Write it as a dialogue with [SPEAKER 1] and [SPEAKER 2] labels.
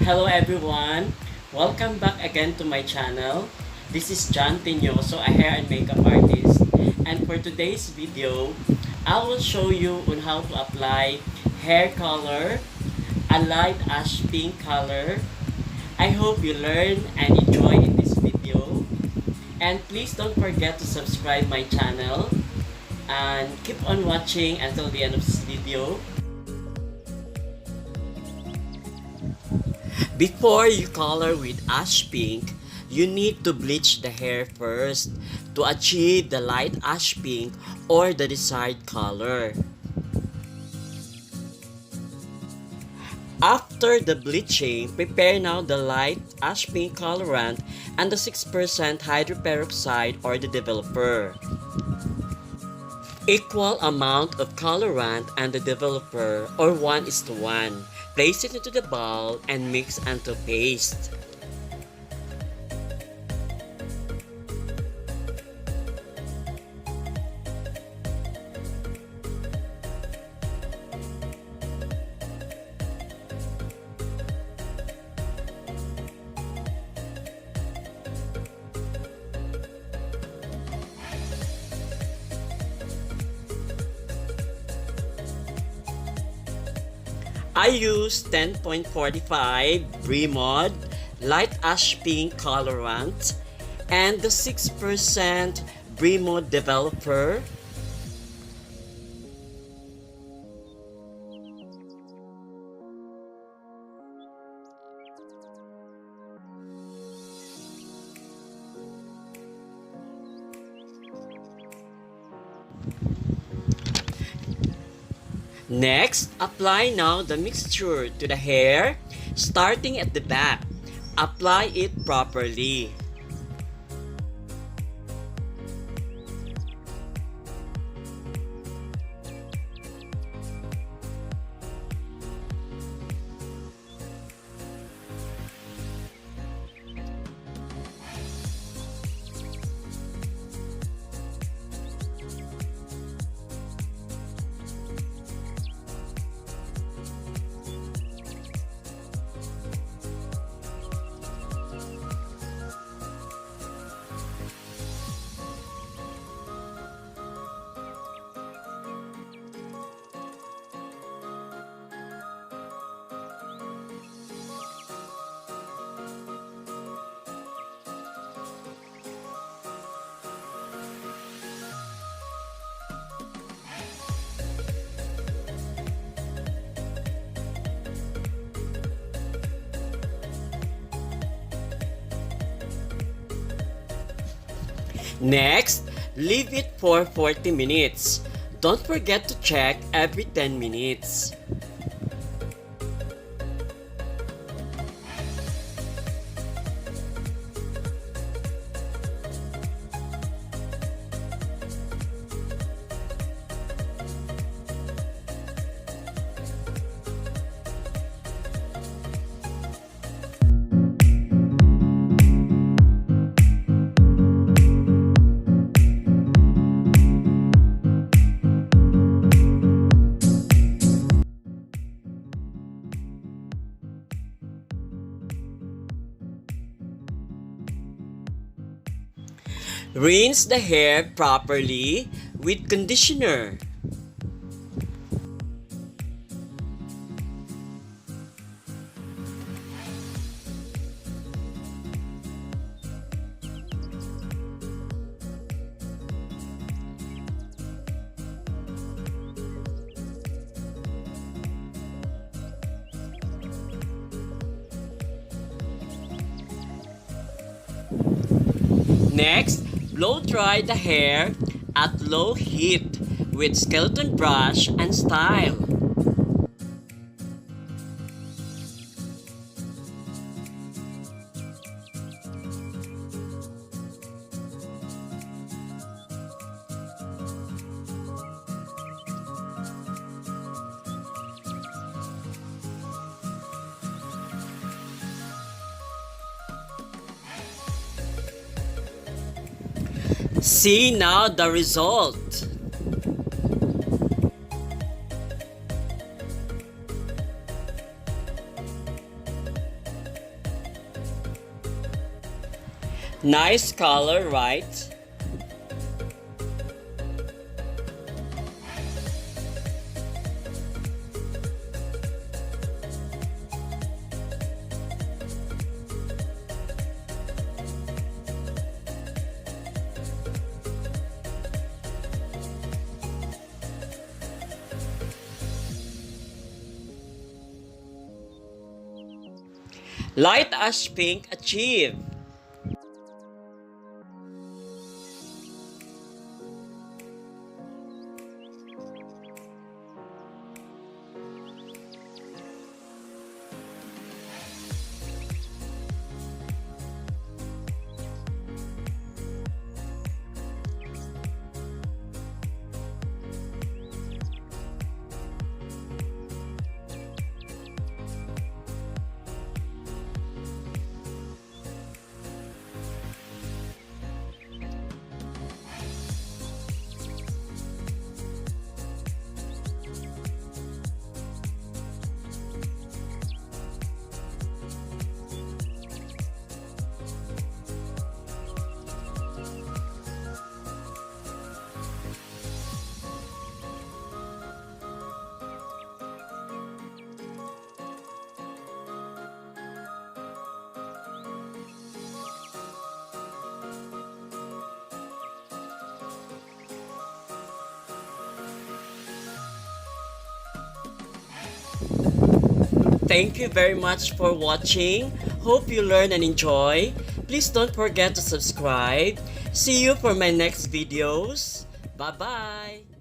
[SPEAKER 1] Hello everyone! Welcome back again to my channel. This is John Tenoso, a hair and makeup artist. And for today's video, I will show you on how to apply hair color, a light ash pink color. I hope you learn and enjoy in this video. And please don't forget to subscribe my channel and keep on watching until the end of this video. Before you color with ash pink, you need to bleach the hair first to achieve the light ash pink or the desired color. After the bleaching, prepare now the light ash pink colorant and the 6% hydroperoxide or the developer. Equal amount of colorant and the developer or 1:1. Place it into the bowl and mix until paste. I use 10.45 Bremod light ash pink colorant and the 6% Bremod developer. Next, apply now the mixture to the hair, starting at the back. Apply it properly. Next, leave it for 40 minutes. Don't forget to check every 10 minutes. Rinse the hair properly with conditioner. Next, blow dry the hair at low heat with skeleton brush and style. See now the result. Nice color, right? Light ash pink achieved. Thank you very much for watching. Hope you learn and enjoy. Please don't forget to subscribe. See you for my next videos. Bye-bye.